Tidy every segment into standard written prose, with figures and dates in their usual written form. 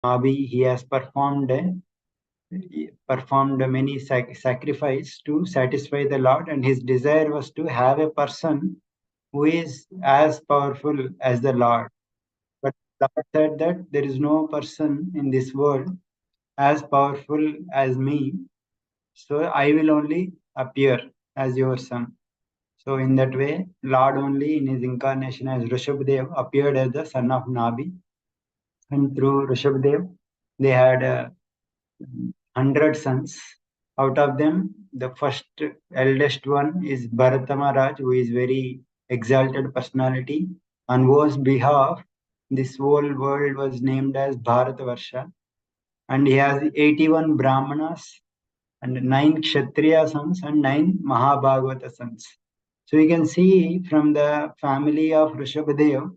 Nabi, he has performed many sacrifice to satisfy the Lord, and his desire was to have a person who is as powerful as the Lord. But Lord said that there is no person in this world as powerful as me, so I will only appear as your son. So in that way, Lord only in his incarnation as Rishabhdev appeared as the son of Nabi, and through Rishabhdev, they had 100 sons. Out of them, the first eldest one is Bharata Maharaj, who is very exalted personality, on whose behalf this whole world was named as Bharatavarsha. And he has 81 Brahmanas and 9 Kshatriya sons and 9 Mahabhagavata sons. So you can see from the family of Rishabhadev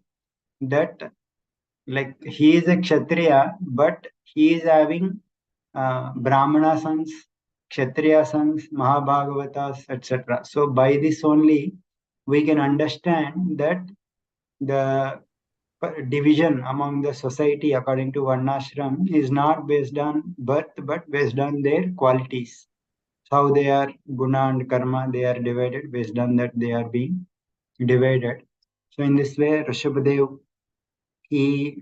that like he is a Kshatriya, but he is having Brahmana sons, Kshatriya sons, Mahabhagavatas, etc. So by this only we can understand that the division among the society according to Varnashram is not based on birth but based on their qualities. So how they are guna and karma, they are divided based on that they are being divided. So in this way, Rishabhadev he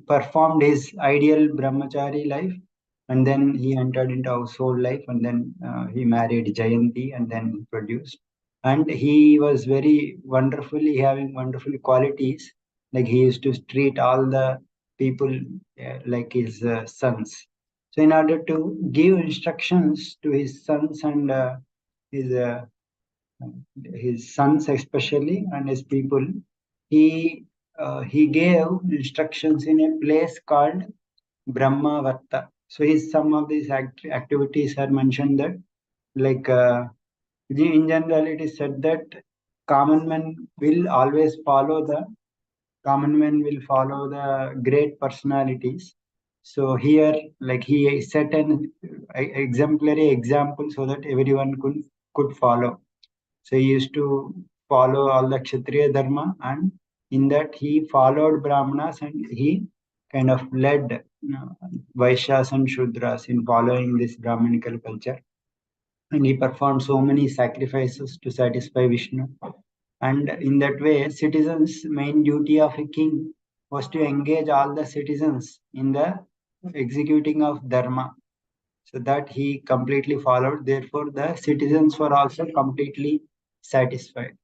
performed his ideal brahmachari life, and then he entered into household life, and then he married Jayanti, and then produced. And he was very wonderfully having wonderful qualities, like he used to treat all the people like his sons. So in order to give instructions to his sons and his uh, his sons especially and his people, he gave instructions in a place called Brahmavarta. So his some of these activities are mentioned that like in general it is said that common men will always follow the common men will follow the great personalities. So here like he set an exemplary example so that everyone could follow. So he used to follow all the Kshatriya Dharma, and in that he followed Brahmanas and he kind of led Vaishyas and Shudras in following this Brahmanical culture. And he performed so many sacrifices to satisfy Vishnu. And in that way, citizens' main duty of a king was to engage all the citizens in the executing of Dharma. So that he completely followed. Therefore, the citizens were also completely satisfied.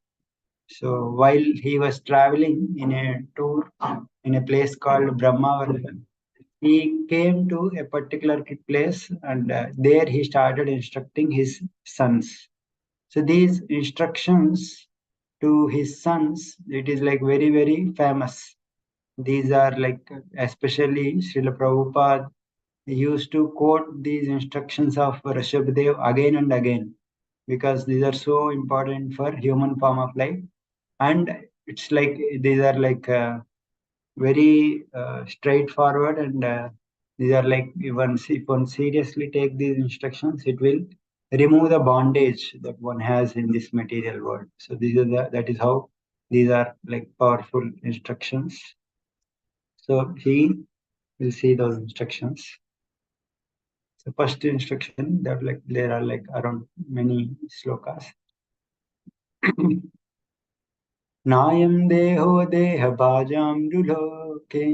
So while he was traveling in a tour in a place called Brahmavardhan, he came to a particular place, and there he started instructing his sons. So these instructions to his sons, it is like very, very famous. These are like especially Srila Prabhupada used to quote these instructions of Rishabhdev again and again because these are so important for human form of life, and it's like these are like very straightforward, and these are like even if one seriously take these instructions, it will remove the bondage that one has in this material world. So these are that is how these are like powerful instructions. So he will see those instructions. So first instruction that like there are like around many slokas. नायं देहो देहभाजां रुलोके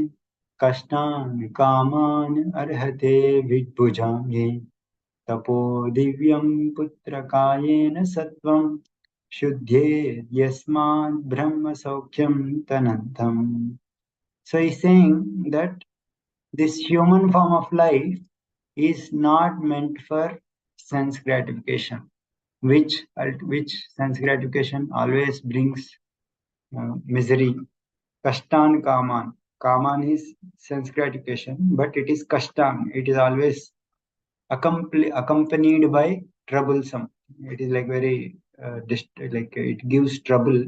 कष्टान् कामान् अर्हते विद्भुजां ये तपो दिव्यं पुत्रकायेन सत्वं शुद्धे यस्मात् ब्रह्म सौख्यं तनन्तम्. So he's saying that this human form of life is not meant for sense gratification, which sense gratification always brings misery. Kashtan kaman. Kaman is sense gratification, but it is kashtan. It is always accompanied by troublesome. It is like very like it gives trouble.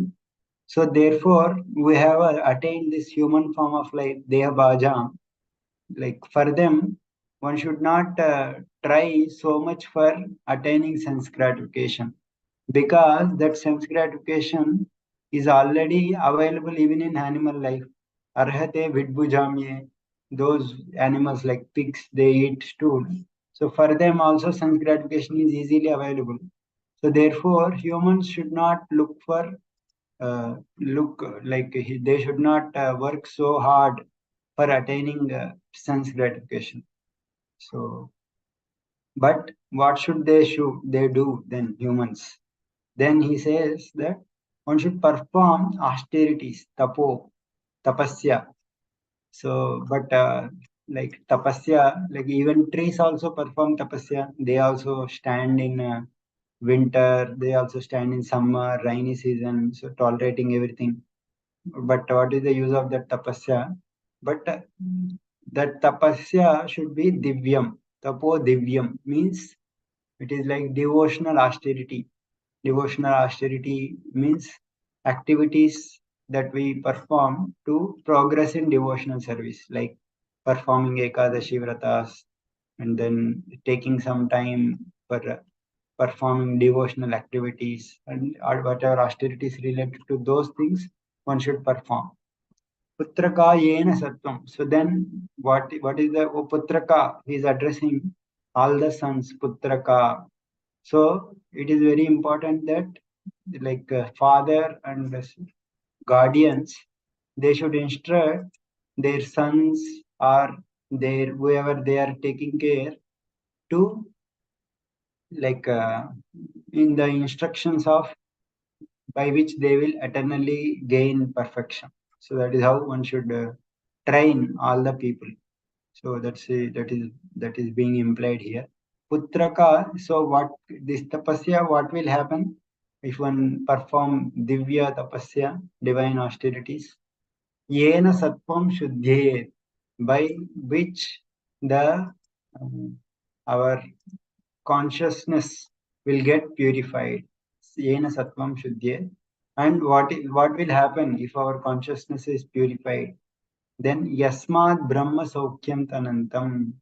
So therefore, we have attained this human form of life, deha bhajam. Like for them, one should not try so much for attaining sense gratification, because that sense gratification is already available even in animal life. Arhate vidbhujamye. those animals like pigs, they eat stool. So for them also sense gratification is easily available. So therefore, humans should not look for look like they should not work so hard for attaining sense gratification. So, but what should they do then, humans? Then he says that one should perform austerities, tapasya. So, but like tapasya, like even trees also perform tapasya. They also stand in winter. They also stand in summer, rainy season. So tolerating everything. But what is the use of that tapasya? But that tapasya should be divyam. Tapo divyam means it is like devotional austerity. Devotional austerity means activities that we perform to progress in devotional service, like performing Ekadashi vratas and then taking some time for performing devotional activities and whatever austerities related to those things one should perform. Putraka yena sattvam. So then what is the Putraka? He is addressing all the sons, Putraka. So it is very important that like father and guardians, they should instruct their sons or their whoever they are taking care to like in the instructions of by which they will eternally gain perfection. So that is how one should train all the people. So that is being implied here. Putraka. So what this tapasya? What will happen if one perform divya tapasya, divine austerities? Yena sattvam shuddhyet, by which the our consciousness will get purified. Yena sattvam shuddhyet. And what will happen if our consciousness is purified? Then yasmad brahma saukyam tanantam.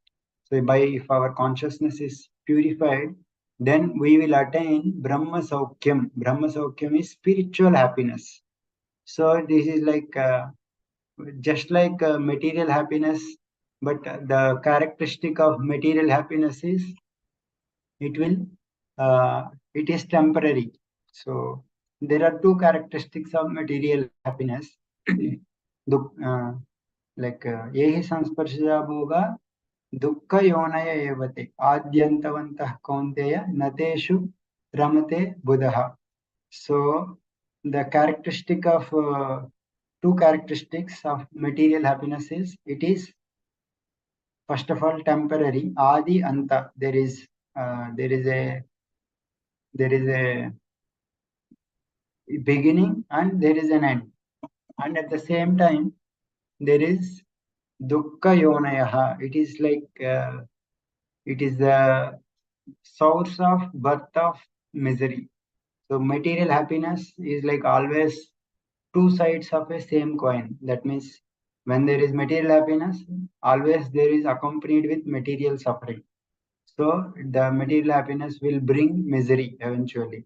So by if our consciousness is purified, then we will attain brahma saukyam. Brahma saukyam is spiritual happiness. So this is like just like material happiness, but the characteristic of material happiness is it will it is temporary. So there are two characteristics of material happiness. like yehi संस्पर्शजा भोगा दुःख योनय एवते आद्यन्तवन्तः कौन्तेय नतेषु रमते बुधः. So the characteristic of two characteristics of material happiness is it is first of all temporary. Adi anta, there is a beginning and there is an end, and at the same time there is dukkha yonayaha. It is like it is the source of birth of misery. So material happiness is like always two sides of a same coin. That means when there is material happiness, always there is accompanied with material suffering. So the material happiness will bring misery eventually.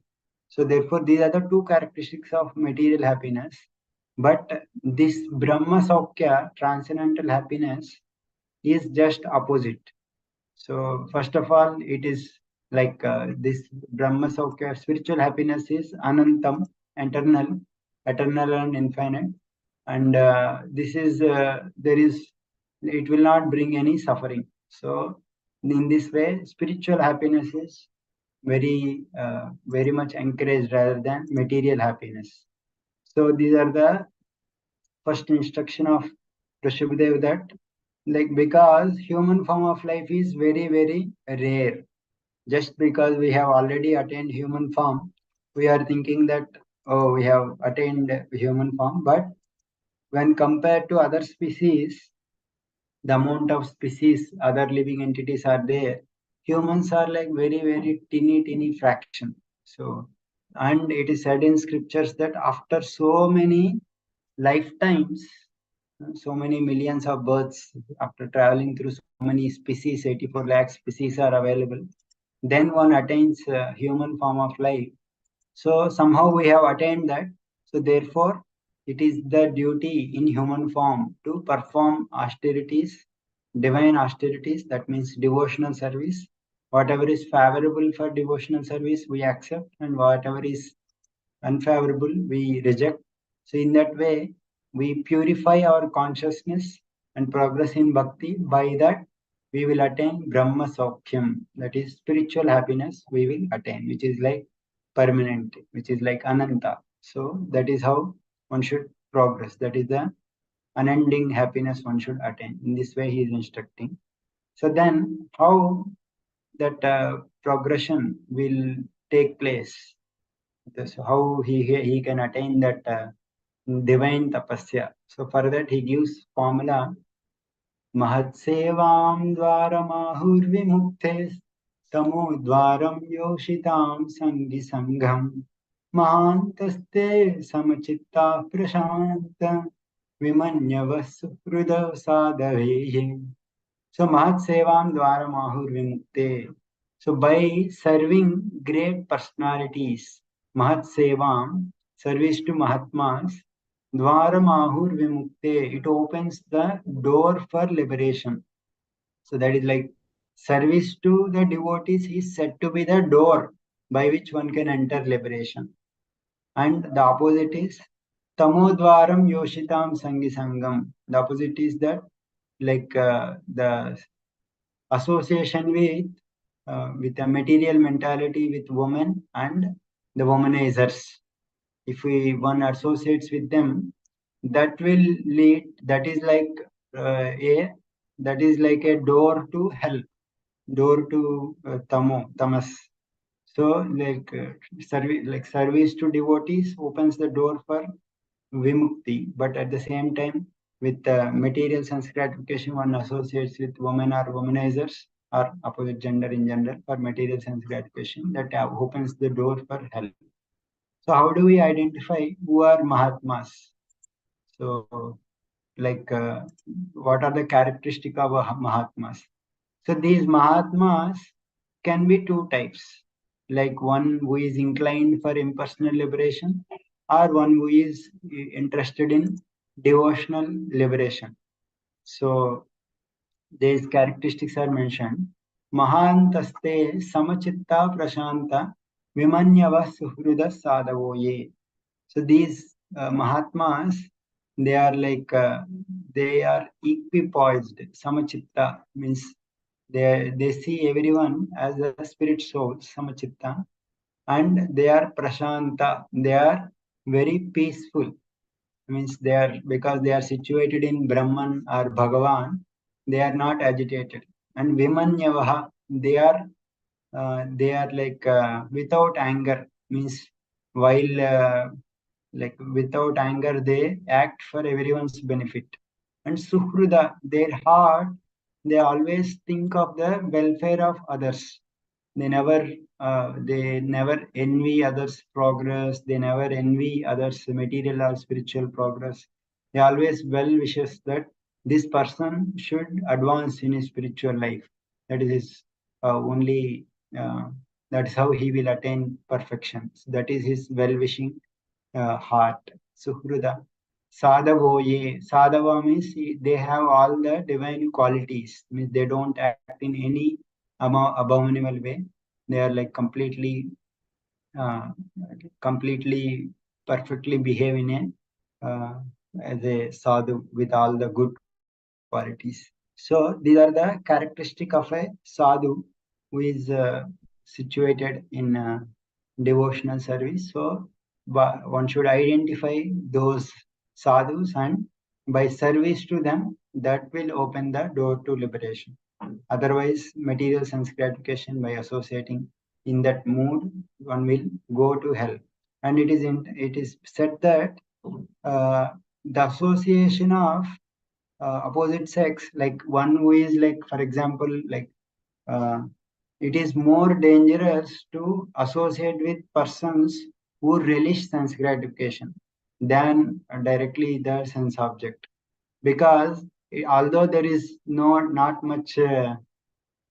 So therefore these are the two characteristics of material happiness. But this brahma saukya, transcendental happiness, is just opposite. So first of all, it is like this Brahma Saukya, spiritual happiness is Anantam, eternal, eternal and infinite. And this is, it will not bring any suffering. So in this way, spiritual happiness is very much encouraged rather than material happiness. So these are the first instruction of Rishabhdev, that like because human form of life is very rare. Just because we have already attained human form, we are thinking that oh, we have attained human form. But when compared to other species, the amount of species, other living entities are there, humans are like very teeny fraction. So, and it is said in scriptures that after so many lifetimes, so many millions of births, after traveling through so many species, 84 lakh species are available, then one attains human form of life. So somehow we have attained that. So therefore, it is the duty in human form to perform austerities divine austerities, that means devotional service. Whatever is favorable for devotional service, we accept, and whatever is unfavorable, we reject. So, in that way, we purify our consciousness and progress in bhakti. By that, we will attain Brahma Saukhyam, that is spiritual happiness, we will attain, which is like permanent, which is like Ananta. So, that is how one should progress. That is the unending happiness one should attain. In this way, he is instructing. So, then how that progression will take place? That's how he can attain that divine tapasya. So for that he gives formula Mahatsevam dvaramahurvimuktes tamo dvaram yoshitam sangi sangham mahantaste samachitta prashanta vimanyavas hruda sadhaveye. So Mahat Sevam Dwara Mahur Vimukte. So by serving great personalities, Mahat Sevam, service to Mahatmas, Dwara Mahur Vimukte, it opens the door for liberation. So that is like service to the devotees is said to be the door by which one can enter liberation. And the opposite is Tamodvaram Yoshitam Sangi Sangam. The opposite is that like the association with a material mentality with women and the womanizers. If we one associates with them, that will lead. A that is like a door to hell, door to tamas. So service to devotees opens the door for vimukti, but at the same time, with material sense gratification, one associates with women or womanizers or opposite gender in general for material sense gratification, that opens the door for hell. So, how do we identify who are Mahatmas? So, like, what are the characteristics of Mahatmas? So, these Mahatmas can be two types, like one who is inclined for impersonal liberation or one who is interested in devotional liberation. So these characteristics are mentioned. Mahantaste samachitta prashanta vimanyava suhruda sadavoye. So these Mahatmas, they are like they are equipoised. Samachitta means they see everyone as a spirit soul, samachitta, and they are prashanta. They are very peaceful. Means they are because they are situated in Brahman or Bhagavan, they are not agitated. And Vimanyavaha, they are like without anger. Means while like without anger, they act for everyone's benefit. And Suhruda, their heart, they always think of the welfare of others. They never envy others' progress. They never envy others' material or spiritual progress. They always well wishes that this person should advance in his spiritual life. That is his only. Uh, that is how he will attain perfection. So that is his well wishing heart. Suhruda. Sadhavoye. Sadhava means they have all the divine qualities. Means they don't act in any abominable way. They are like uh, completely, perfectly behave in as a sadhu with all the good qualities. So these are the characteristic of a sadhu who is situated in devotional service. So one should identify those sadhus, and by service to them, that will open the door to liberation. Otherwise, material sense gratification by associating in that mood, one will go to hell. And it is said that uh, the association of opposite sex, like one who is like, for example, like uh, it is more dangerous to associate with persons who relish sense gratification than directly the sense object, because although there is not much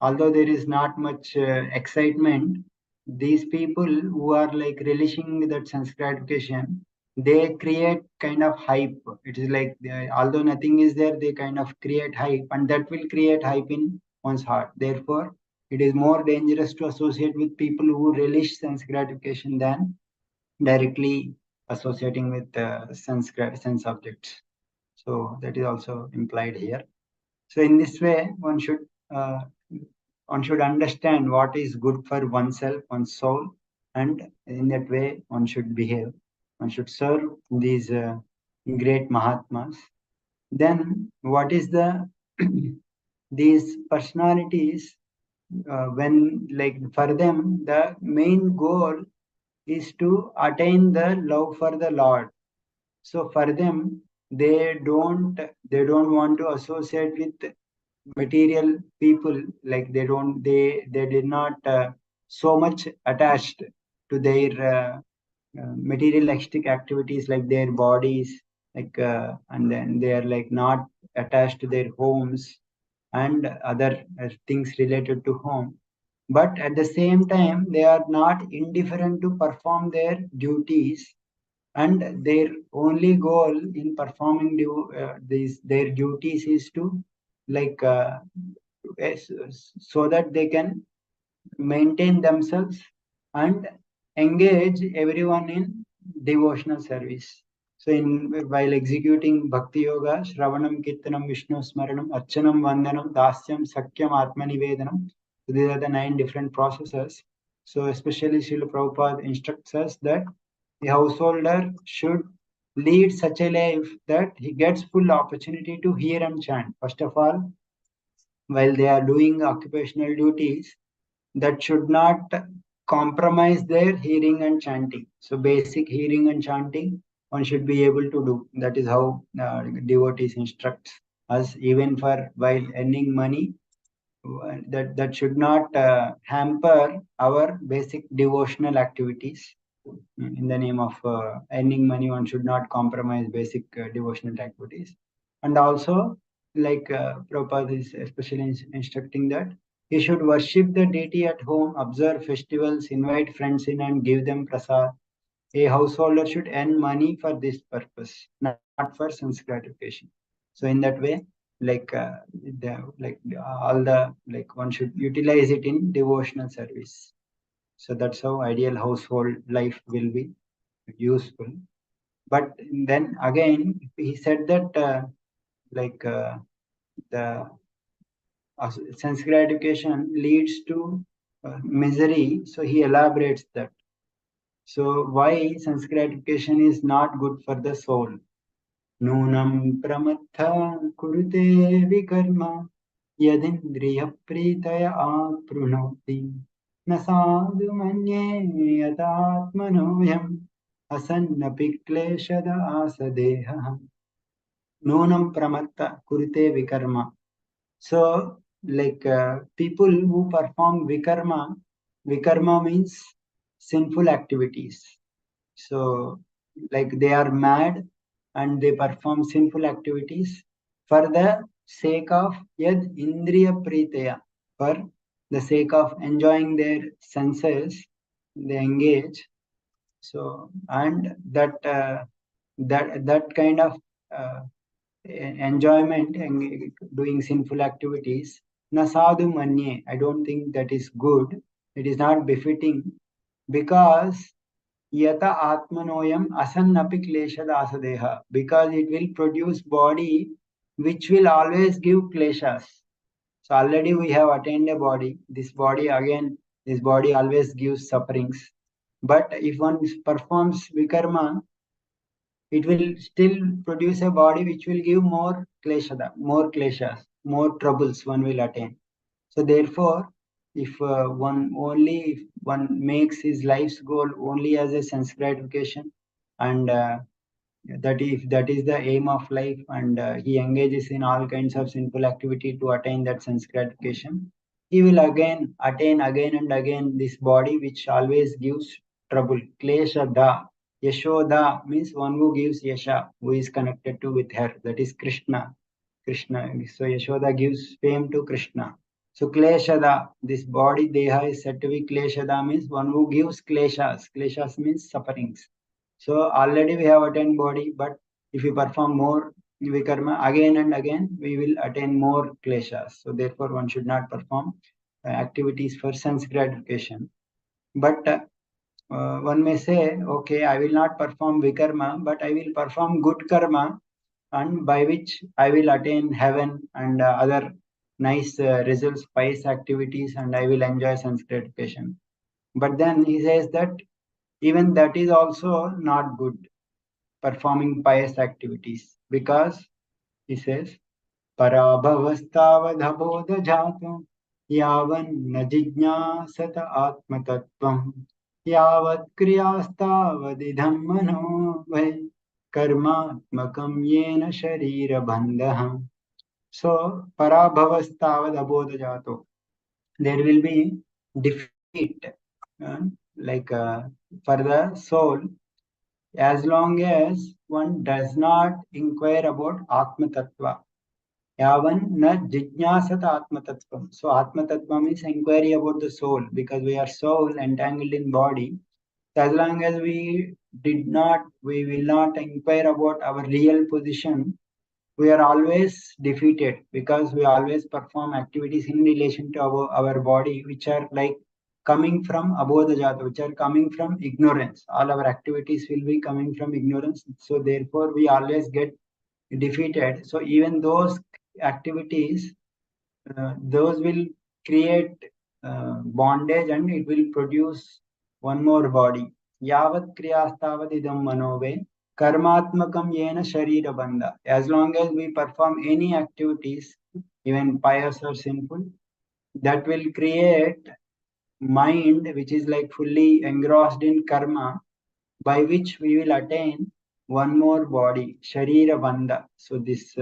although there is not much excitement, these people who are like relishing that sense gratification, they create kind of hype. It is like although nothing is there, they kind of create hype, and that will create hype in one's heart. Therefore, it is more dangerous to associate with people who relish sense gratification than directly associating with sense objects. So that is also implied here. So in this way, uh, one should understand what is good for oneself, one's soul, and in that way one should behave. One should serve these great Mahatmas. Then, what is the these personalities? When like for them, the main goal is to attain the love for the Lord. So for them, they don't want to associate with material people. Like they did not so much attached to their materialistic activities like their bodies, like and then they are like not attached to their homes and other things related to home, but at the same time they are not indifferent to perform their duties, and their only goal in performing these their duties is to like so that they can maintain themselves and engage everyone in devotional service. So, while executing Bhakti Yoga, Shravanam, Kirtanam, Vishnu Smaranam, Archanam, Vandanam, Dasyam, Sakyam, Atmanivedanam. So these are the 9 different processes. So, especially Srila Prabhupada instructs us that a householder should lead such a life that he gets full opportunity to hear and chant. First of all, while they are doing occupational duties, that should not compromise their hearing and chanting. So basic hearing and chanting one should be able to do. That is how devotees instruct us. Even for while earning money, that should not hamper our basic devotional activities. In the name of earning money, one should not compromise basic devotional activities. And also, like Prabhupada is especially instructing that he should worship the deity at home, observe festivals, invite friends in, and give them prasad. A householder should earn money for this purpose, not for sense gratification. So in that way, like all the like one should utilize it in devotional service. So that's how ideal household life will be useful. But then again, he said that like the sense gratification leads to misery. So he elaborates that. So why sense gratification is not good for the soul? Nunam pramatha kurute vikarma yadindriya aprunoti nasadu manye yatatmanoyam asannapi kleshada asadeha. Nunam pramatta kurite vikarma. So, like people who perform vikarma means sinful activities. So, like they are mad and they perform sinful activities for the sake of yad indriya pritaya, for the sake of enjoying their senses, they engage. So, and that kind of uh, enjoyment and doing sinful activities, nasadu manye, I don't think that is good. It is not befitting because yata atmanoyam asannapi klesha dasadeha, because it will produce body which will always give kleshas. So already we have attained a body. This body again, this body always gives sufferings. But if one performs vikarma, it will still produce a body which will give more kleshas, more troubles one will attain. So therefore, if one makes his life's goal only as a sense gratification, and that if that is the aim of life, and he engages in all kinds of sinful activity to attain that sense gratification, he will again attain again and again this body which always gives trouble. Klesha da. Yashoda means one who gives Yasha, who is connected to with her. That is Krishna. Krishna. So Yashoda gives fame to Krishna. So Kleshada, this body Deha is said to be Kleshada means one who gives Kleshas. Kleshas means sufferings. So already we have attained body, but if we perform more vikarma again and again, we will attain more kleshas. So therefore, one should not perform activities for sense gratification. But one may say, okay, I will not perform vikarma, but I will perform good karma, and by which I will attain heaven and other nice results, pious activities, and I will enjoy sense gratification. But then he says that even that is also not good, performing pious activities, because he says पराभवस्तावधबोधजातं यावन्न जिज्ञासत आत्मतत्त्वं यावत् क्रियास्तावदिदं मनो वै कर्मात्मकं येन शरीरबन्धः. So parabhavastavad there will be defeat, uh, like for the soul, as long as one does not inquire about Atma Tattva. Yavan na jijnasat Atma Tattvam. So Atma Tattva means inquiry about the soul, because we are soul entangled in body. So as long as we will not inquire about our real position, we are always defeated, because we always perform activities in relation to our body, which are like coming from abodhajata, which are coming from ignorance. All our activities will be coming from ignorance. So therefore, we always get defeated. So even those activities, those will create bondage, and it will produce one more body. Yavat kriyastavad idam manove karmatmakam yena sharira bandha. As long as we perform any activities, even pious or sinful, that will create mind which is like fully engrossed in karma, by which we will attain one more body, sharira bandha. So this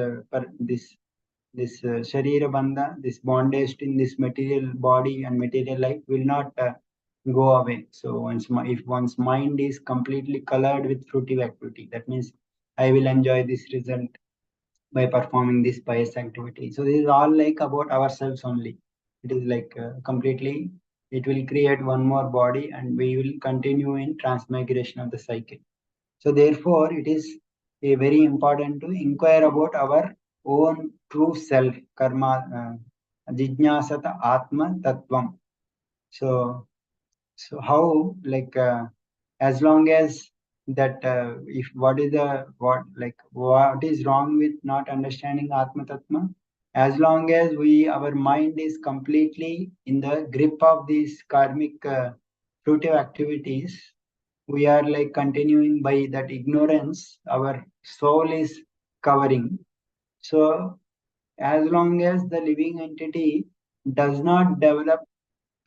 sharira bandha, this bondage in this material body and material life will not go away. So if one's mind is completely colored with fruitive activity, that means I will enjoy this result by performing this pious activity. So this is all like about ourselves only. It is like completely, it will create one more body, and we will continue in transmigration of the cycle. So therefore, it is very important to inquire about our own true self, karma, jijnasata atma tattvam. So, so how, like as long as that, if what is the what is wrong with not understanding atma tattva? As long as our mind is completely in the grip of these karmic fruitive activities, we are like continuing by that ignorance, our soul is covering. So as long as the living entity does not develop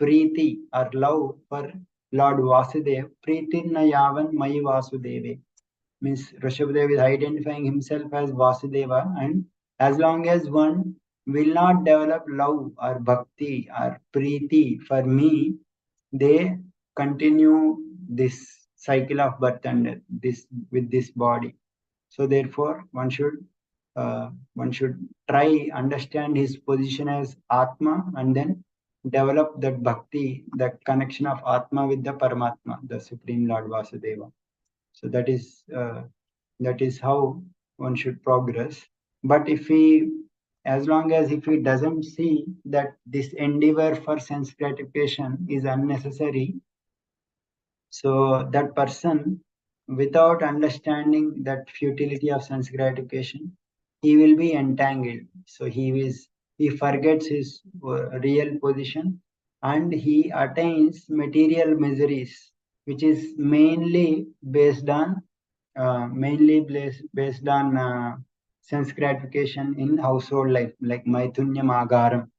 preeti or love for Lord Vasudev, preeti na yavan mai Vasudeve, means Rishabhdev is identifying himself as Vasudeva, and as long as one will not develop love or bhakti or preeti for me, they continue this cycle of birth and death, this with this body. So therefore, one should try understand his position as Atma, and then develop that bhakti, that connection of Atma with the Paramatma, the Supreme Lord Vasudeva. So that is how one should progress. But as long as if he doesn't see that this endeavor for sense gratification is unnecessary, so that person, without understanding that futility of sense gratification, he will be entangled. So he forgets his real position, and he attains material miseries, which is based on sense gratification in household life, like maithunyam agaram,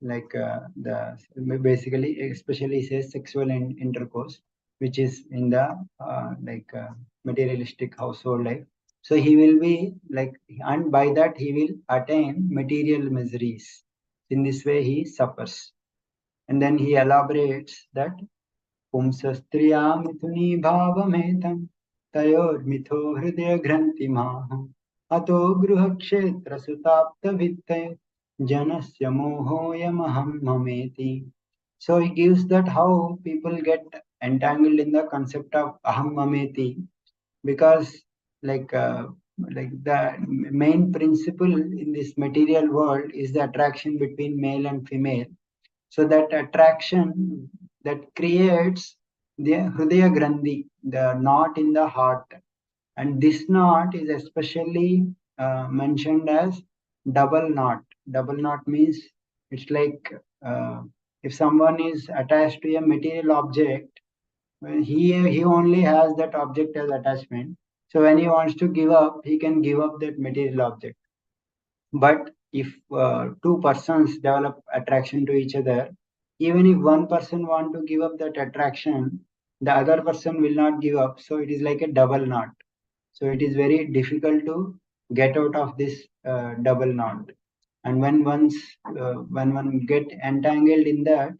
like the basically, especially says sexual intercourse, which is in the materialistic household life. So he will be like, and by that he will attain material miseries. In this way he suffers. And then he elaborates that पुंसस्त्रिया मिथुनी भावमेतं तयोर्मिथो हृदय ग्रन्थिमाः अतो गृहक्षेत्रसुताप्तवित्ते janasya mohoyamaham mameti. So he gives that how people get entangled in the concept of aham mameti, because like uh, like the main principle in this material world is the attraction between male and female. So that attraction that creates the Hridaya Grandhi, the knot in the heart. And this knot is especially mentioned as double knot. Double knot means it's like if someone is attached to a material object, well, he only has that object as attachment. So when he wants to give up, he can give up that material object. But if two persons develop attraction to each other, even if one person want to give up that attraction, the other person will not give up. So it is like a double knot. So it is very difficult to get out of this double knot. And when one get entangled in that,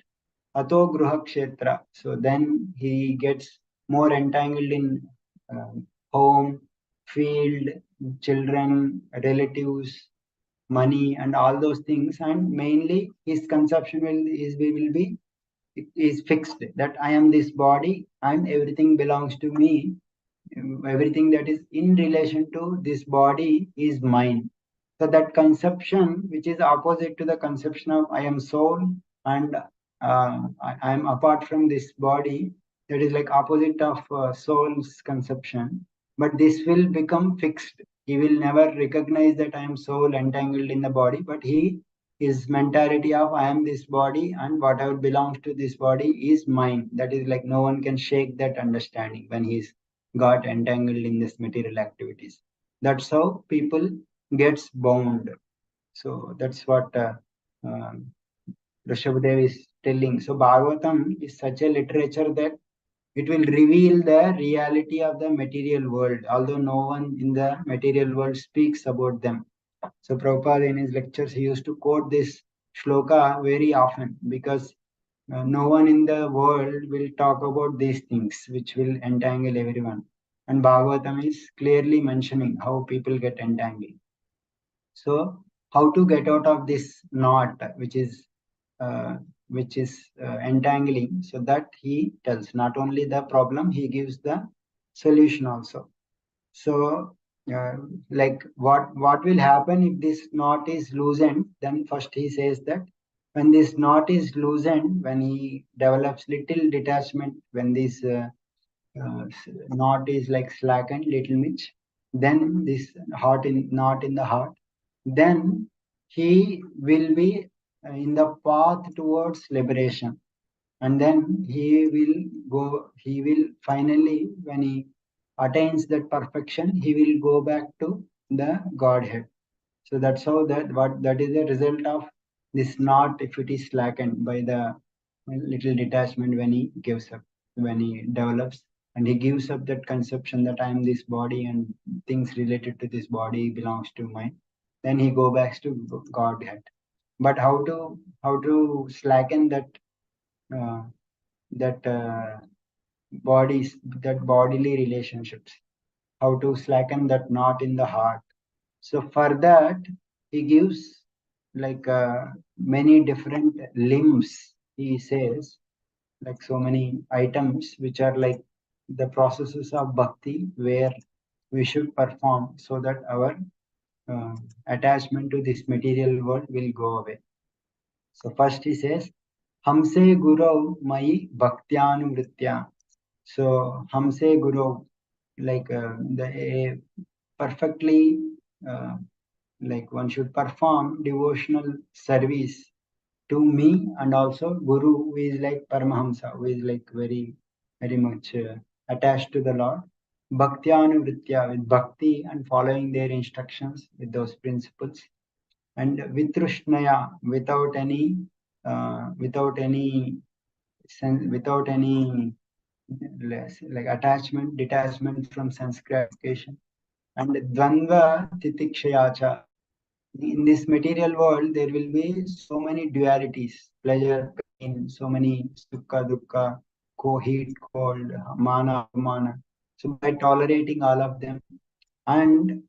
Ato Gruha Kshetra. So then he gets more entangled in home, field, children, relatives, money, and all those things. And mainly his conception will be is fixed that I am this body and everything belongs to me. Everything that is in relation to this body is mine. So that conception, which is opposite to the conception of I am soul and I am apart from this body, that is like opposite of soul's conception. But this will become fixed. He will never recognize that I am soul entangled in the body, but his mentality of I am this body and whatever belongs to this body is mine. That is like no one can shake that understanding when he's got entangled in this material activities. That's how people gets bound. So that's what um, Rishabhdev is telling. So Bhagavatam is such a literature that it will reveal the reality of the material world, although no one in the material world speaks about them. So Prabhupada in his lectures, he used to quote this shloka very often because no one in the world will talk about these things which will entangle everyone. And Bhagavatam is clearly mentioning how people get entangled. So how to get out of this knot, uh, which is entangling? So that he tells not only the problem, he gives the solution also. So, like what will happen if this knot is loosened? Then first he says that when this knot is loosened, when he develops little detachment, when this knot is like slackened little much, then this heart in knot in the heart, then he will be in the path towards liberation, and then he will finally, when he attains that perfection, he will go back to the Godhead. So that's how that is the result of this knot if it is slackened by the little detachment when he gives up, when he develops and he gives up that conception that I am this body and things related to this body belongs to mine, then he go back to Godhead. But how to slacken uh, that bodies, that bodily relationships, how to slacken that knot in the heart. So for that, he gives like many different limbs. He says like so many items which are like the processes of bhakti where we should perform so that our uh, attachment to this material world will go away. So first he says, Hamse Guru Mai Bhaktyanu. So Hamse Guru, like the perfectly uh, like one should perform devotional service to me and also Guru, who is like Paramahamsa, who is like very much attached to the Lord. Bhaktyanu with bhakti and following their instructions with those principles, and Vitrushnaya without any without any less like attachment, detachment from sense gratification, and Dvandva Titikshayacha. In this material world, there will be so many dualities, pleasure, pain, so many sukha, dukkha, heat, cold, mana, mana. So by tolerating all of them, and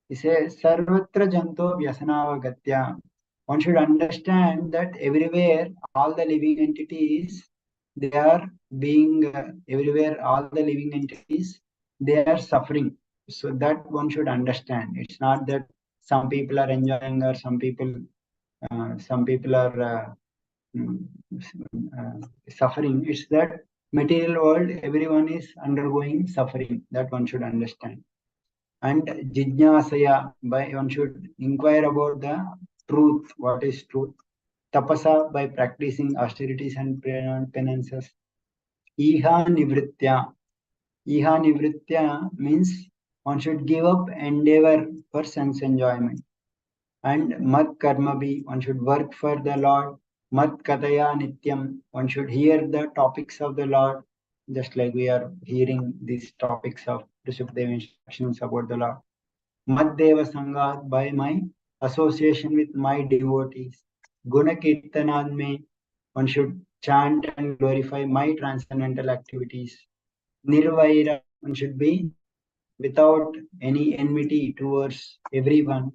he says, Sarvatra Janto Vyasanavagatya. One should understand that everywhere, all the living entities, they are being everywhere, all the living entities. they are suffering. So that one should understand. It's not that some people are enjoying or some people are mm, uh, suffering. It's that material world, everyone is undergoing suffering. That one should understand. And jijnasaya, by one should inquire about the truth. What is truth? Tapasa, by practicing austerities and penances. Iha nivritya. Iha nivritya means one should give up endeavor for sense enjoyment. And mat karma bhi, one should work for the Lord. Mat kataya nityam, one should hear the topics of the Lord, just like we are hearing these topics of Rishabdev instructions about the Lord. Mad deva sangat, by my association with my devotees. Guna kirtanad me, one should chant and glorify my transcendental activities. Nirvaira, one should be without any enmity towards everyone.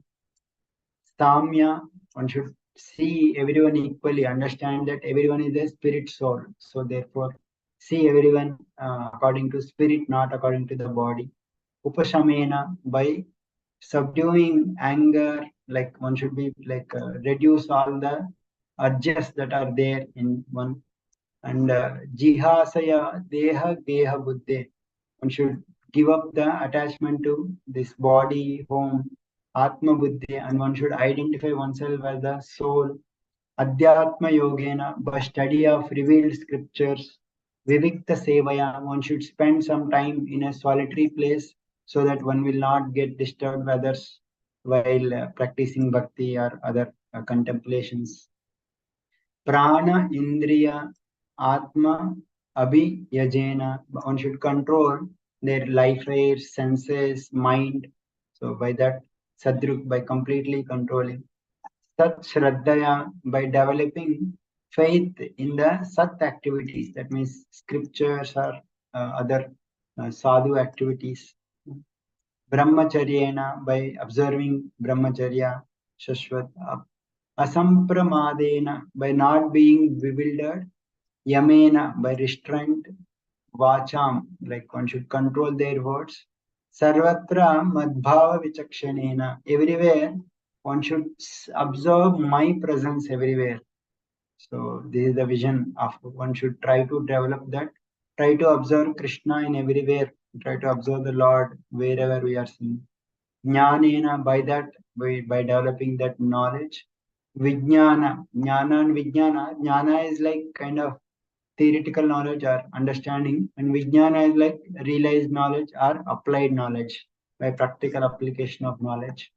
Samya, one should see everyone equally, understand that everyone is a spirit soul. So therefore, see everyone according to spirit, not according to the body. Upashamena, by subduing anger, like one should be like reduce all the urges that are there in one. And jihasaya deha geha buddhe, one should give up the attachment to this body, home, atma buddhi, and one should identify oneself as the soul. Adhyatma yogena, by study of revealed scriptures. Vivikta sevaya, one should spend some time in a solitary place so that one will not get disturbed by others while practicing bhakti or other contemplations. Prana, Indriya, Atma, Abhiyajena. One should control their life air, senses, mind. So by that, Sadruk, by completely controlling. Sat Shraddhaya, by developing faith in the Sat activities. That means scriptures or other sadhu activities. Brahmacharyena, by observing Brahmacharya, Shashwat. Asampramadena, by not being bewildered. Yamena, by restraint. Vacham, like one should control their words. Sarvatra madbhava vichakshanena, everywhere one should observe my presence everywhere. So this is the vision of one should try to develop that. Try to observe Krishna in everywhere. Try to observe the Lord wherever we are seeing. Jnanena, by that, by developing that knowledge. Vijnana, jnana and vijnana. Jnana is like kind of theoretical knowledge or understanding, and vijnana is like realized knowledge or applied knowledge by practical application of knowledge.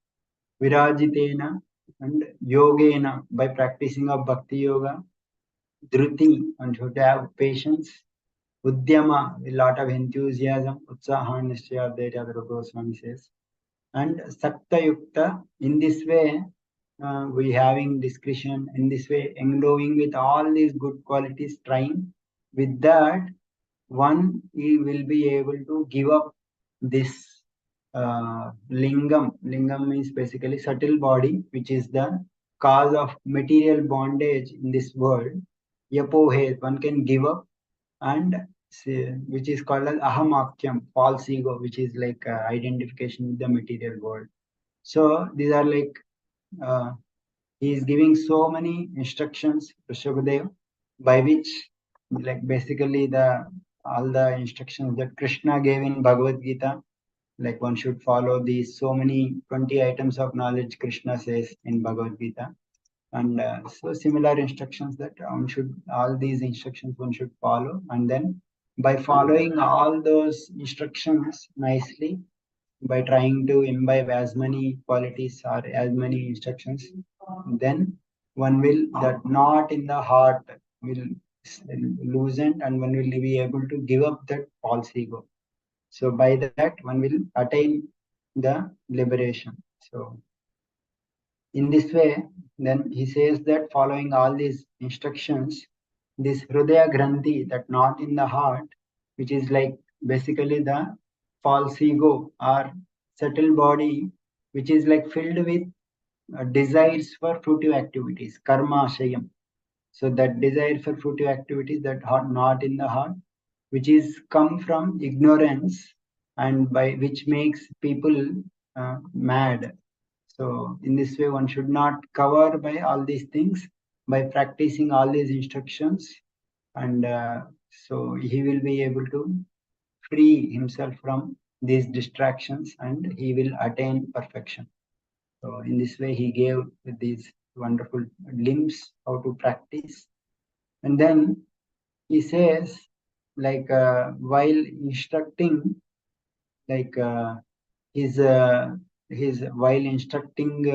Virajitena and yogena, by practicing of bhakti yoga. Dhruti, one should have patience. Udyama, a lot of enthusiasm. Utsaha nishchaya, Rupa Goswami says. And Sakta Yukta, in this way, we having discretion, in this way, endowing with all these good qualities, trying. With that, one he will be able to give up this lingam. Lingam means basically subtle body, which is the cause of material bondage in this world. Yapohe, one can give up, and which is called as ahamakyam, false ego, which is like identification with the material world. So these are like uh, he is giving so many instructions, Rishabhadev, by which like basically the all the instructions that Krishna gave in Bhagavad Gita, like one should follow these so many 20 items of knowledge Krishna says in Bhagavad Gita. And so similar instructions that one should all these instructions one should follow, and then by following all those instructions nicely, by trying to imbibe as many qualities or as many instructions, then one will that knot in the heart will loosen, and one will be able to give up that false ego. So by that one will attain the liberation. So in this way, then he says that following all these instructions, this Hridaya Granthi, that knot in the heart, which is like basically the false ego or subtle body, which is like filled with desires for fruitive activities, karma ashayam. So that desire for fruitive activities, that heart, knot in the heart, which is come from ignorance. and by which makes people mad. So in this way, one should not cover by all these things by practicing all these instructions, and so he will be able to free himself from these distractions and he will attain perfection. So in this way, he gave these wonderful glimpse how to practice. And then he says, like while instructing, like his while instructing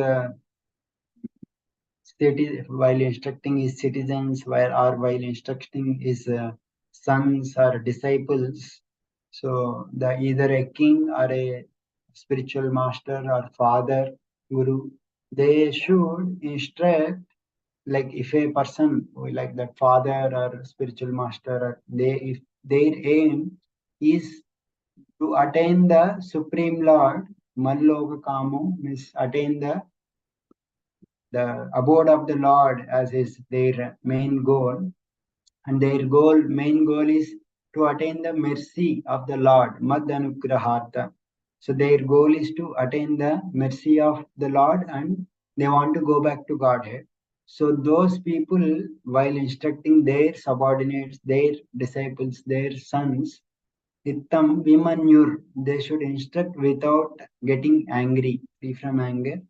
while instructing his citizens, while instructing his sons or disciples. So the either a king or a spiritual master or father, guru, they should instruct, like if a person like that father or spiritual master, or they if their aim is to attain the supreme lord, Malloka Kamo means attain the abode of the Lord as is their main goal, and their main goal is to attain the mercy of the Lord, Mad Anugrahartha. So their goal is to attain the mercy of the Lord, and they want to go back to Godhead. So those people, while instructing their subordinates, their disciples, their sons, Ittam Vimanyur, they should instruct without getting angry, free from anger,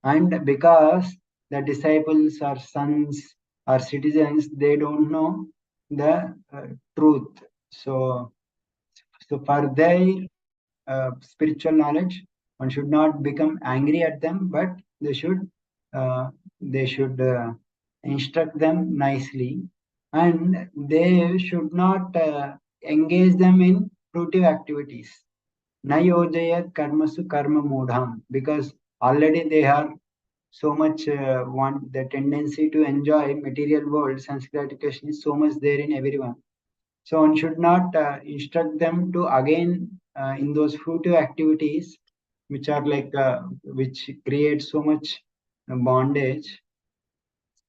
and because the disciples or sons or citizens, they don't know the truth. So for their spiritual knowledge, one should not become angry at them, but they should uh, instruct them nicely, and they should not engage them in fruitive activities. Nayojayat karmasu karma mudham, because already they are so much want the tendency to enjoy material world. Sense gratification is so much there in everyone. So one should not instruct them to again in those fruitive activities, which are like which create so much bondage.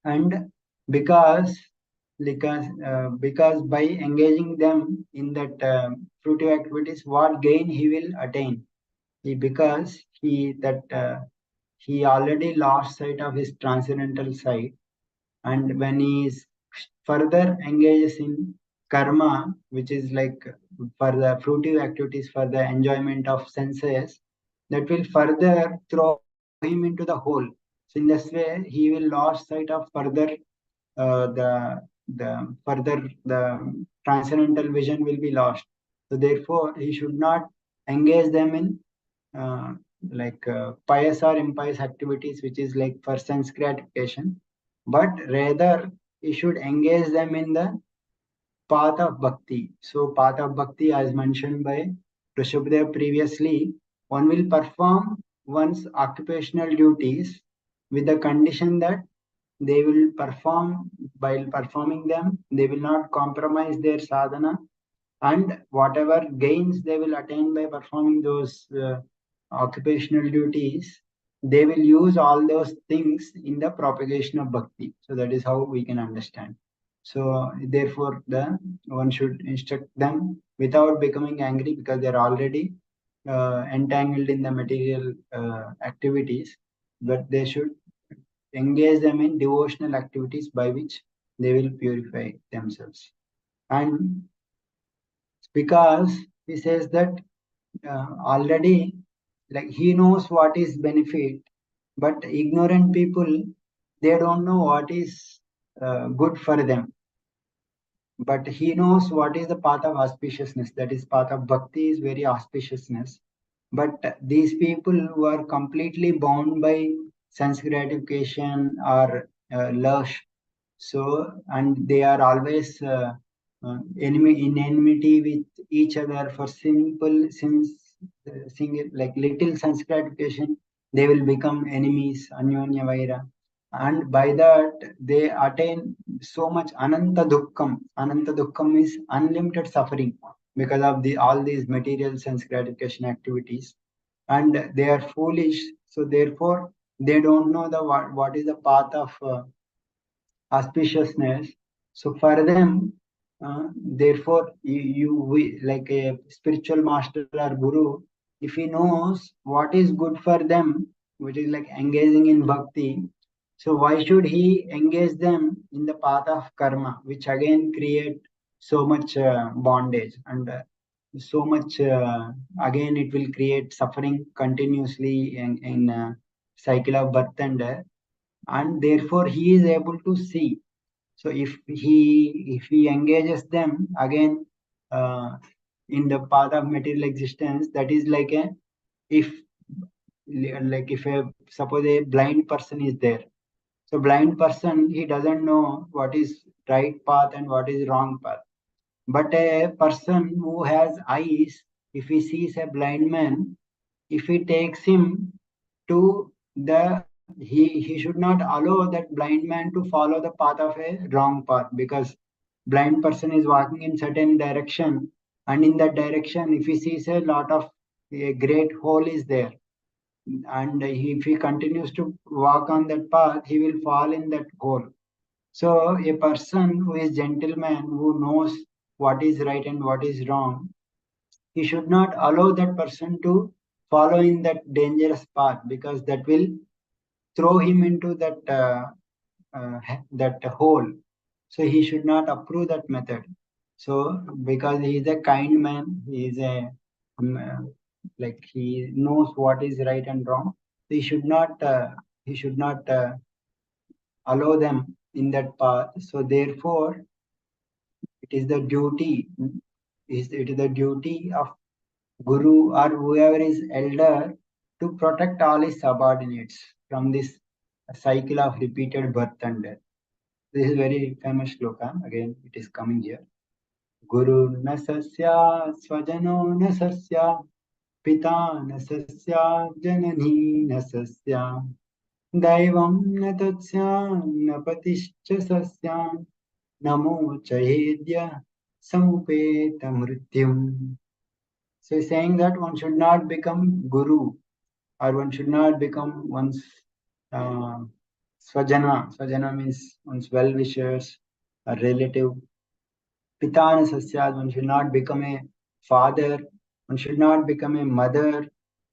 And because because by engaging them in that fruitive activities, what gain he will attain? Because he already lost sight of his transcendental side, and when he is further engages in karma, which is like for the fruitive activities for the enjoyment of senses, that will further throw him into the hole. So in this way, he will lose sight of further the transcendental vision will be lost. So therefore, he should not engage them in uh, pious or impious activities, which is like for sense gratification, but rather he should engage them in the path of bhakti. So, path of bhakti, as mentioned by Rishabhdev previously, one will perform one's occupational duties with the condition that they will perform, while performing them, they will not compromise their sadhana, and whatever gains they will attain by performing those occupational duties, they will use all those things in the propagation of bhakti. So that is how we can understand. So therefore, the one should instruct them without becoming angry, because they are already entangled in the material activities, but they should engage them in devotional activities by which they will purify themselves. And because he says that already, like he knows what is benefit, but ignorant people, they don't know what is good for them, but he knows what is the path of auspiciousness, that is path of bhakti is very auspiciousness. But these people who are completely bound by sense gratification or lust, so and they are always enmity with each other for simple since single like little sense gratification, they will become enemies, anyonya vaira, and by that they attain so much ananta dukkham. Ananta dukkham is unlimited suffering because of the all these material sense gratification activities, and they are foolish. So therefore, they don't know the what is the path of auspiciousness. So for them, Therefore, like a spiritual master or guru, if he knows what is good for them, which is like engaging in bhakti, so why should he engage them in the path of karma, which again create so much bondage and so much again it will create suffering continuously in cycle of birth and death, and therefore he is able to see. So if he engages them again uh, in the path of material existence, that is like a if like if a suppose a blind person is there. So blind person he doesn't know what is right path and what is wrong path. But a person who has eyes, if he sees a blind man, if he takes him to the he should not allow that blind man to follow the path of a wrong path, because blind person is walking in certain direction, and in that direction if he sees a lot of a great hole is there, and if he continues to walk on that path he will fall in that hole. So a person who is gentleman, who knows what is right and what is wrong, he should not allow that person to follow in that dangerous path, because that will throw him into that hole. So he should not approve that method. So because he is a kind man, he is a um, uh, like he knows what is right and wrong. He should not allow them in that path. So therefore, it is the duty. It is the duty of guru or whoever is elder to protect all his subordinates from this cycle of repeated birth and death. This is very famous shloka. Again, it is coming here. Guru na sasya swajano na sasya pita na sasya janani na sasya daivam na tatsya na patischa sasya namo chahedya samupeta mrityum. So he's saying that one should not become guru, or one should not become one's uh, swajana. Swajana means one's well-wishers, a relative. Pitana sasyad, one should not become a father, one should not become a mother,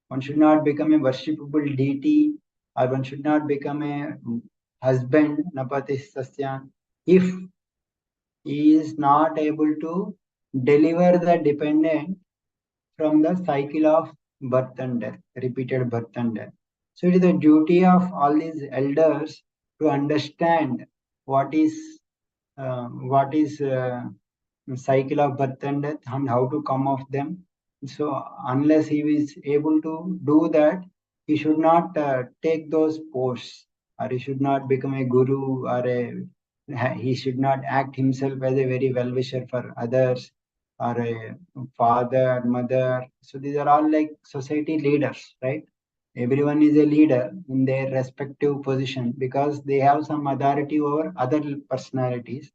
one should not become a worshipable deity, or one should not become a husband, napati sasyan, if he is not able to deliver the dependent from the cycle of birth and death, repeated birth and death. So it is the duty of all these elders to understand what is what is cycle of birth and death and how to come off them. So unless he is able to do that, he should not take those posts, or he should not become a guru, or he should not act himself as a very well wisher for others, or a father, mother. So these are all like society leaders, right? Everyone is a leader in their respective position because they have some authority over other personalities.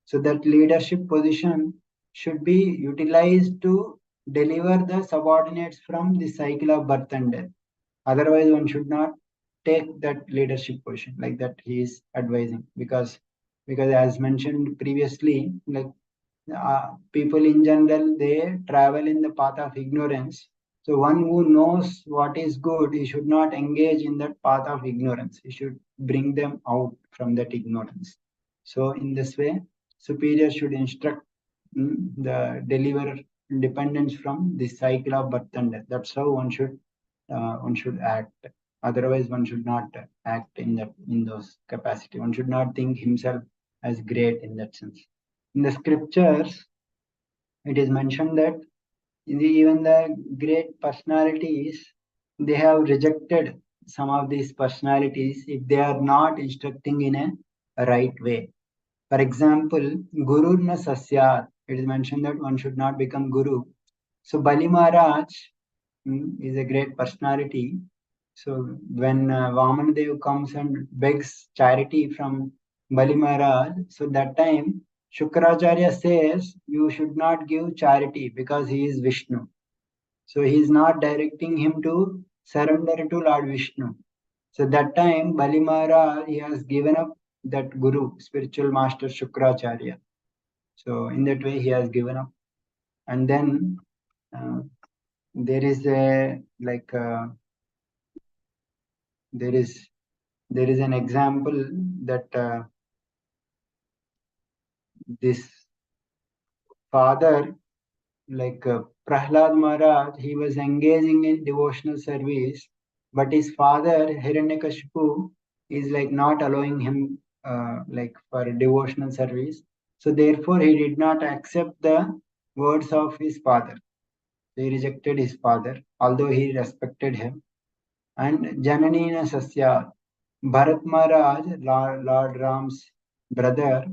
So that leadership position should be utilized to deliver the subordinates from the cycle of birth and death. Otherwise, one should not take that leadership position like that he is advising, because as mentioned previously, like people in general they travel in the path of ignorance. So one who knows what is good, he should not engage in that path of ignorance. He should bring them out from that ignorance. So in this way, superior should instruct the deliver independence from the cycle of birth and death. That's how one should act. Otherwise, one should not act in those capacity. One should not think himself as great in that sense. In the scriptures, it is mentioned that even the great personalities, they have rejected some of these personalities if they are not instructing in a right way. For example, Guru na Sasyat, it is mentioned that one should not become Guru. So Bali Maharaj is a great personality. So when Vamandev comes and begs charity from Bali Maharaj, so that time Shukracharya says you should not give charity because he is Vishnu. So he is not directing him to surrender to Lord Vishnu. So that time Bali Maharaj he has given up that Guru, spiritual master Shukracharya. So in that way, he has given up. And then uh, there is a like there is an example that this father, like Prahlad Maharaj, he was engaging in devotional service, but his father Hiranyakashipu is like not allowing him like for devotional service. So therefore, he did not accept the words of his father. He rejected his father, although he respected him. And Jananina Sasya, Bharat Maharaj, Lord Ram's brother,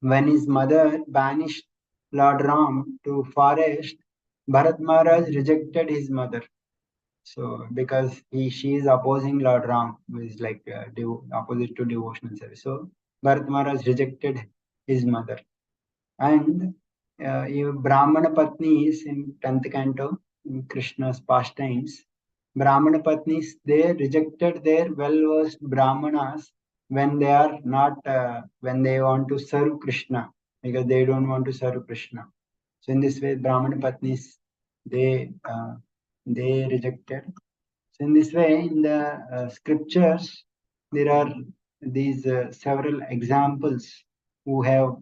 when his mother banished Lord Ram to forest, Bharat Maharaj rejected his mother. So because she is opposing Lord Ram, who is like opposite to devotional service. So Bharat Maharaj rejected his mother. And Brahmana Patnis in 10th canto, in Krishna's pastimes, Brahmana Patnis, they rejected their well-versed Brahmanas when they are not, when they want to serve Krishna, because they don't want to serve Krishna. So in this way, Brahmana Patnis, they rejected. So in this way, in the scriptures, there are these several examples who have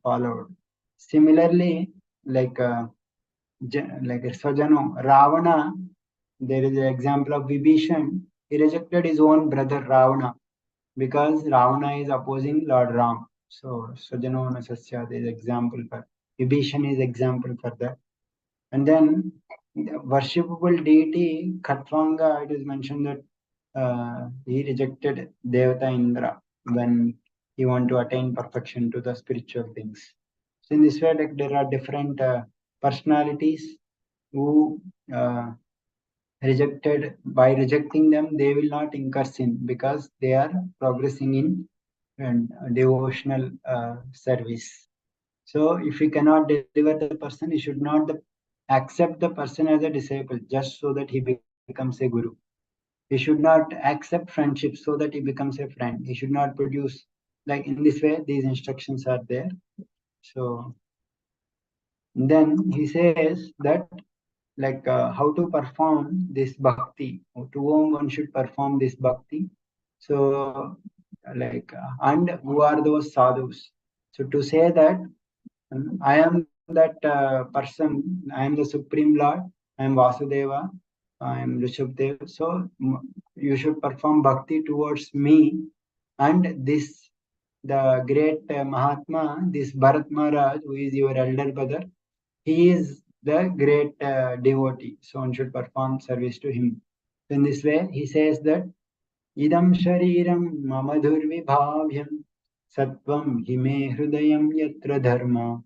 followed. Similarly, like like Svajano, Ravana, there is an example of Vibhishan. He rejected his own brother Ravana because Ravana is opposing Lord Ram. So Svajano Nasasya, there is example for Vibhishan is example for that. And then the worshipable deity Khatvanga, it is mentioned that he rejected Devata Indra when he wanted to attain perfection to the spiritual things. So in this way, like there are different personalities who rejected. By rejecting them, they will not incur sin because they are progressing in devotional service. So if you cannot deliver the person, you should not accept the person as a disciple just so that he becomes a guru. He should not accept friendship so that he becomes a friend. He should not produce, like in this way, these instructions are there. So then he says that like how to perform this bhakti, to whom one should perform this bhakti. So like and who are those sadhus? So to say that I am that person. I am the Supreme Lord. I am Vasudeva. I am Rishabdev. So you should perform bhakti towards me. And this, the great Mahatma, this Bharat Maharaj, who is your elder brother, he is the great devotee. So one should perform service to him. In this way, he says that idam shariram mama durvibhavyam sattvam hime hrudayam yatra dharma.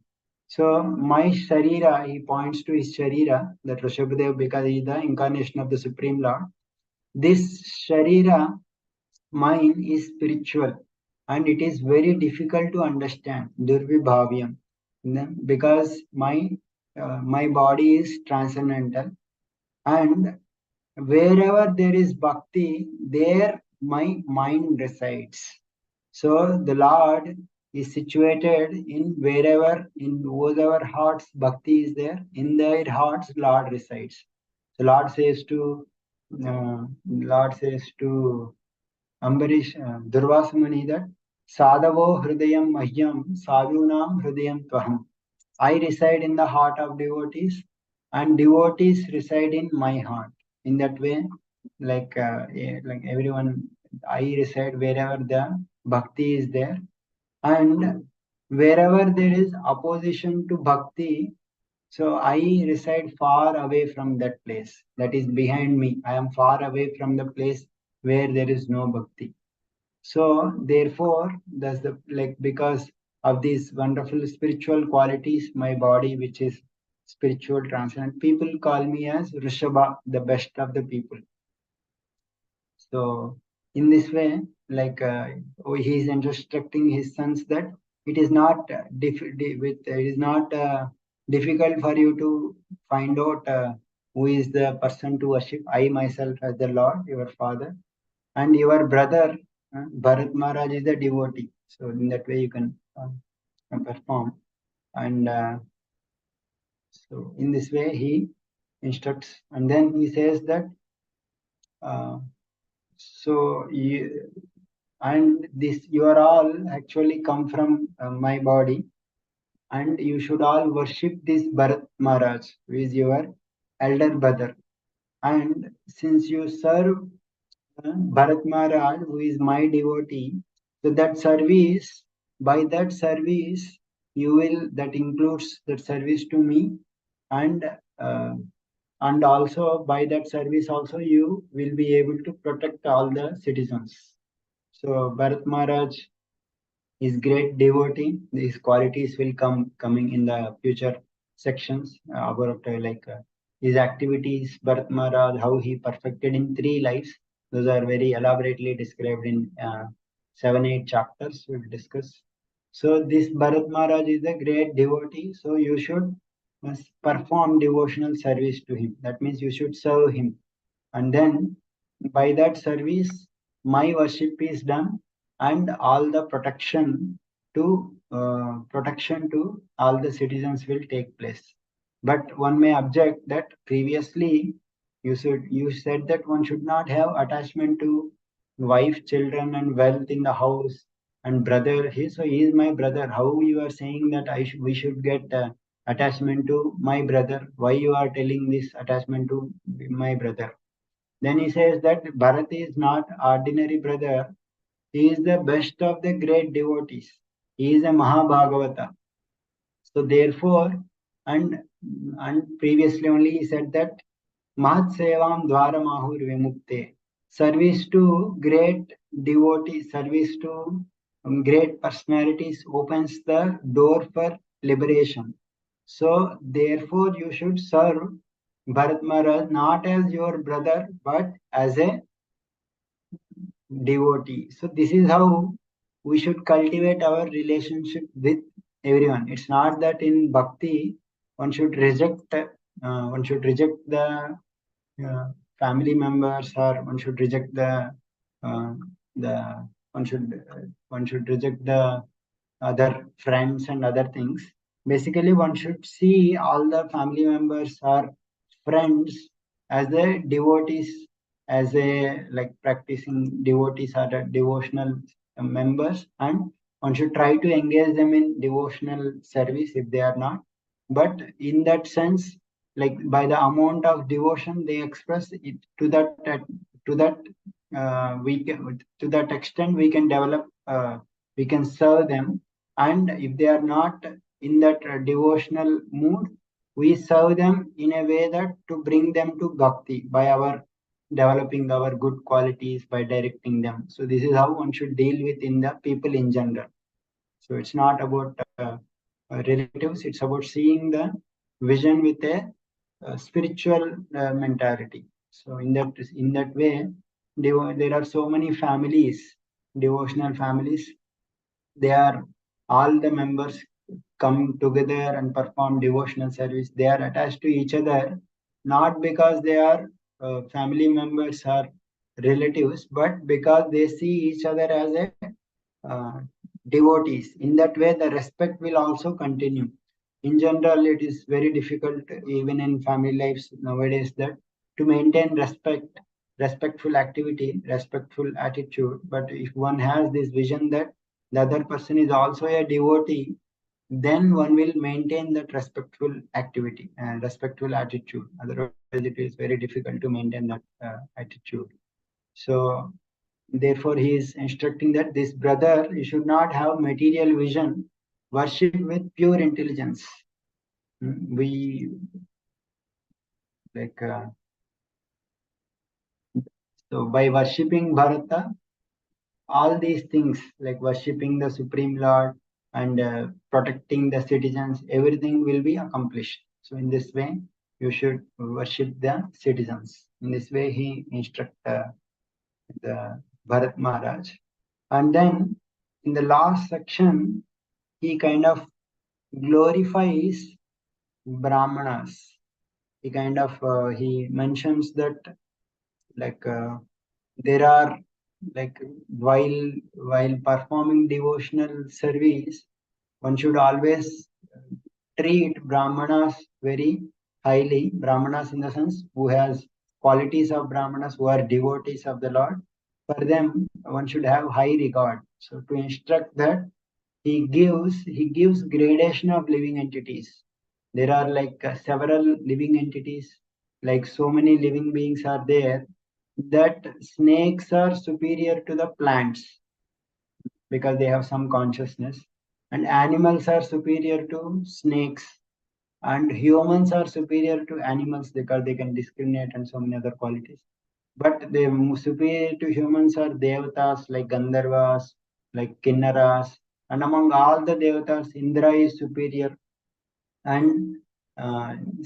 So my Sharira, he points to his Sharira, that Rishabhadev, because he is the incarnation of the Supreme Lord. This Sharira, mine, is spiritual and it is very difficult to understand, Durvibhavyam, because my body is transcendental, and wherever there is bhakti, there my mind resides. So the Lord is situated in wherever, in whoever hearts bhakti is there, in their hearts Lord resides. So Lord says to Ambarish, Durvasa Muni that Sadhavo Hridayam Mahyam Sadhunam Hridayam Tvaham. I reside in the heart of devotees, and devotees reside in my heart. In that way, like everyone, I reside wherever the bhakti is there, and wherever there is opposition to bhakti, so I reside far away from that place. That is behind me. I am far away from the place where there is no bhakti. So therefore, that's the like because of these wonderful spiritual qualities, my body, which is spiritual transcendent, people call me as Rishabha, the best of the people. So in this way, like he is instructing his sons that it is not it is not difficult for you to find out who is the person to worship. I myself as the Lord, your father, and your brother Bharat Maharaj is the devotee. So in that way you can. perform. And so in this way he instructs, and then he says that uh, so you, and this you are all actually come from my body, and you should all worship this Bharat Maharaj, who is your elder brother. And since you serve Bharat Maharaj, who is my devotee, so that service, by that service, you will, that includes that service to me, and uh, and also by that service also you will be able to protect all the citizens. So Bharat Maharaj is great devotee. These qualities will coming in the future sections about his activities, Bharat Maharaj, how he perfected in 3 lives. Those are very elaborately described in 7, 8 chapters. We'll discuss. So this Bharat Maharaj is a great devotee. So you should must perform devotional service to him. That means you should serve him, and then by that service my worship is done, and all the protection to all the citizens will take place. But one may object that previously you said that one should not have attachment to wife, children, and wealth in the house, and brother, he is my brother. How you are saying that we should get attachment to my brother? Why you are telling this attachment to my brother? Then he says that Bharat is not ordinary brother. He is the best of the great devotees. He is a Mahabhagavata. So therefore, and and previously only he said that Mahat Sevam Dwaramahur Vimukte. Service to great devotees, service to great personalities opens the door for liberation. So therefore you should serve Bharat Maharaj not as your brother but as a devotee. So this is how we should cultivate our relationship with everyone. It's not that in bhakti one should reject the family members, or one should reject uh, the one should reject the other friends and other things. Basically, one should see all the family members or friends as a devotees, as a like practicing devotees or a devotional members, and one should try to engage them in devotional service if they are not. But in that sense, like by the amount of devotion they express it to that we can to that extent we can develop we can serve them, and if they are not in that devotional mood, we serve them in a way that to bring them to bhakti by our developing our good qualities, by directing them. So this is how one should deal with in the people in general. So it's not about relatives, it's about seeing the vision with a spiritual mentality. So in that way, there are so many families, devotional families. They are all the members come together and perform devotional service. They are attached to each other not because they are family members or relatives, but because they see each other as a uh, devotees. In that way, the respect will also continue. In general, it is very difficult, even in family lives nowadays, that to maintain respect, respectful activity, respectful attitude. But if one has this vision that the other person is also a devotee, then one will maintain that respectful activity and respectful attitude. Otherwise, it is very difficult to maintain that attitude. So therefore, he is instructing that this brother, you should not have material vision, worship with pure intelligence. We like so by worshipping Bharata, all these things like worshipping the Supreme Lord and protecting the citizens, everything will be accomplished. So in this way, you should worship the citizens. In this way, he instruct the Bharat Maharaj. And then in the last section, he kind of glorifies Brahmanas. He kind of he mentions that like there are like while performing devotional service, one should always treat Brahmanas very highly. Brahmanas in the sense who has qualities of Brahmanas, who are devotees of the Lord. For them, one should have high regard. So to instruct that, he gives gradation of living entities. There are like several living entities, like so many living beings are there, that snakes are superior to the plants because they have some consciousness, and animals are superior to snakes, and humans are superior to animals because they can discriminate and so many other qualities. But the superior to humans are devatas like Gandharvas, like Kinnaras, and among all the devatas, Indra is superior. And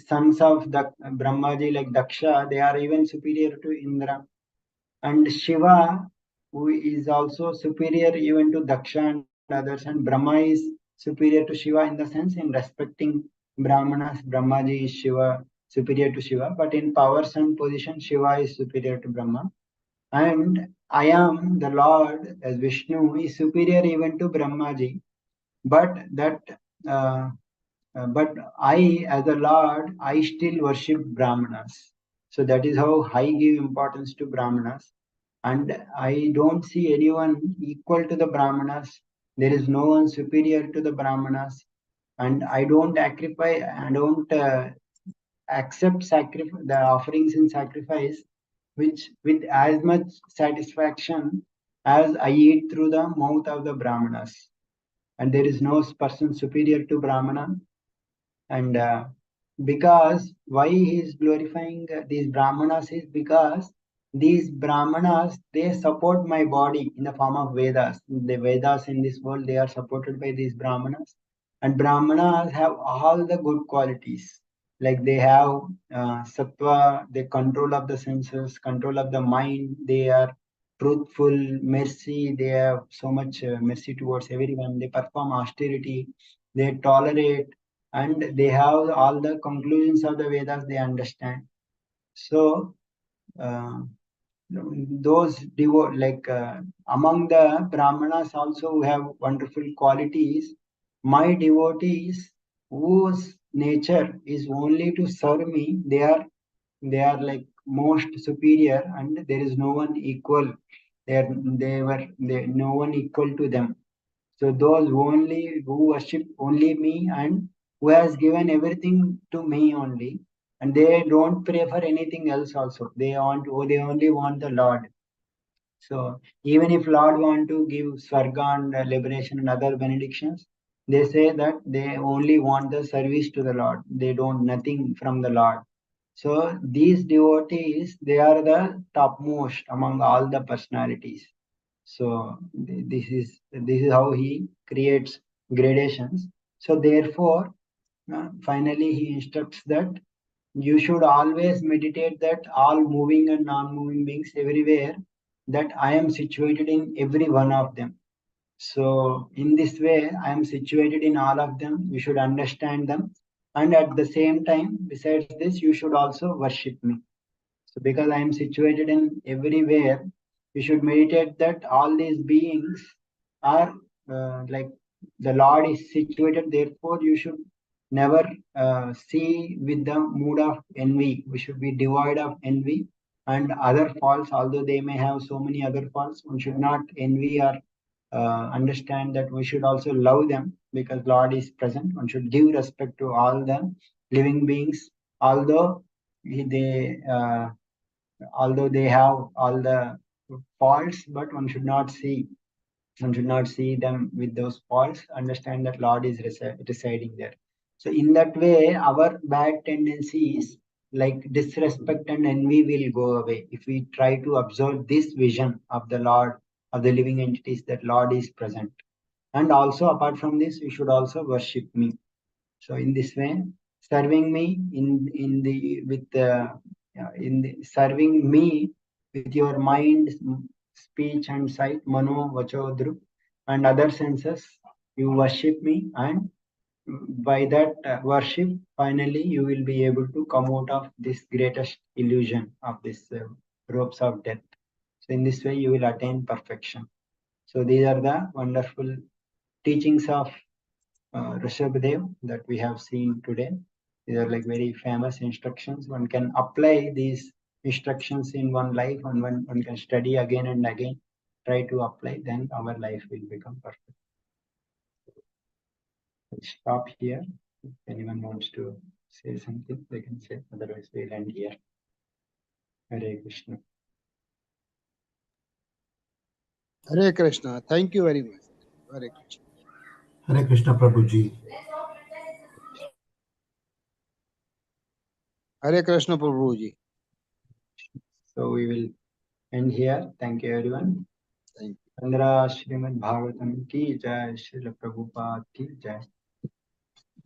sons of the Brahmaji like Daksha, they are even superior to Indra. And Shiva, who is also superior even to Daksha and others, and Brahma is superior to Shiva in the sense in respecting Brahmanas, Brahmaji is Shiva, superior to Shiva, but in powers and position, Shiva is superior to Brahma. And I am the Lord as Vishnu is superior even to Brahmaji, but that uh, but I, as a Lord, I still worship Brahmanas. So that is how I give importance to Brahmanas. And I don't see anyone equal to the Brahmanas. There is no one superior to the Brahmanas. And I don't accept the offerings in sacrifice, which with as much satisfaction as I eat through the mouth of the Brahmanas. And there is no person superior to Brahmana, and because why he is glorifying these brahmanas is because these brahmanas, they support my body in the form of vedas. The vedas in this world, they are supported by these brahmanas, and brahmanas have all the good qualities, like they have sattva, the control of the senses, control of the mind, they are truthful, mercy, they have so much mercy towards everyone, they perform austerity, they tolerate, and they have all the conclusions of the Vedas they understand. So uh, those among the Brahmanas also who have wonderful qualities, my devotees whose nature is only to serve me, they are like most superior, and there is no one equal. No one equal to them. So those who worship only me and who has given everything to me only, and they don't pray for anything else also. They only want the Lord. So even if Lord want to give Swarga and liberation and other benedictions, they say that they only want the service to the Lord. They don't nothing from the Lord. So these devotees, they are the topmost among all the personalities. So this is how he creates gradations. So therefore, finally he instructs that you should always meditate that all moving and non-moving beings everywhere, that I am situated in every one of them. So in this way, I am situated in all of them. You should understand them, and at the same time, besides this, you should also worship me. So because I am situated in everywhere, you should meditate that all these beings are like the Lord is situated. Therefore, you should never see with the mood of envy. We should be devoid of envy and other faults. Although they may have so many other faults, one should not envy or understand that we should also love them because Lord is present. One should give respect to all the living beings, although they they have all the faults, but one should not see them with those faults. Understand that Lord is residing there. So in that way, our bad tendencies like disrespect and envy will go away if we try to observe this vision of the Lord, of the living entities, that Lord is present. And also apart from this, we should also worship me. So in this way, serving me in the with in the, serving me with your mind, speech and sight, mano, vacho, druk, and other senses, you worship me, and by that worship, finally you will be able to come out of this greatest illusion of this ropes of death. So in this way, you will attain perfection. So these are the wonderful teachings of Rishabhdev that we have seen today. These are like very famous instructions. One can apply these instructions in one life, and one can study again and again, try to apply, then our life will become perfect. I'll stop here. If anyone wants to say something, they can say. Otherwise, we'll end here. Hare Krishna. Hare Krishna. Thank you very much. Hare Krishna. Hare Krishna Prabhuji. Hare Krishna Prabhuji. So we will end here. Thank you, everyone. Thank you. Chandra Srimad Bhagavatam ki jai, Srila Prabhupada ki jai.